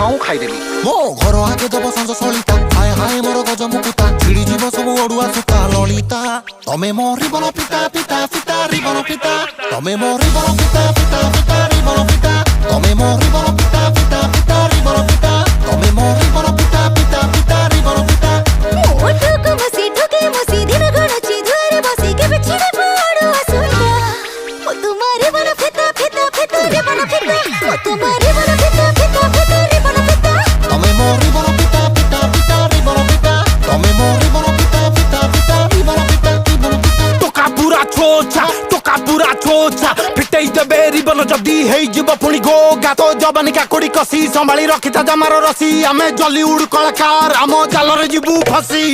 खाईदेवी मो घर आगे दब संज सलिता हाय हाय मोर गज मुकुता छिड़ी जीव सब ओडुआ सुता ललिता तमे मो रिबन पिता पिता पिता रिबन पिता तमे मो रिबन पिता पिता पिता रिबन पिता तमे मो रिबन पिता पिता पिता रिबन पिता तमे मो रिबन पिता पिता पिता रिबन पिता ओठको मसी दिन गणची दुआरे बसी के बिछड़े पड़ो असुंदा ओ तुम्हारे बन फिता फिता फिता रिबन फिता ओ तुम्हारे बन फिता फिता फिता रिबन फिता तमे मो रिबन पिता पिता पिता रिबन पिता तमे मो रिबन पिता पिता पिता रिबन पिता रिबन पिता टोका पूरा छोचा फिटई देबे रिबन जदी हेई जीव पुणी गोगा तो जवानी काकुड़ी कसी संभाली रखिता जमार रसी आमे जली उड़ कलाकार आम जालरे जीवू फसी।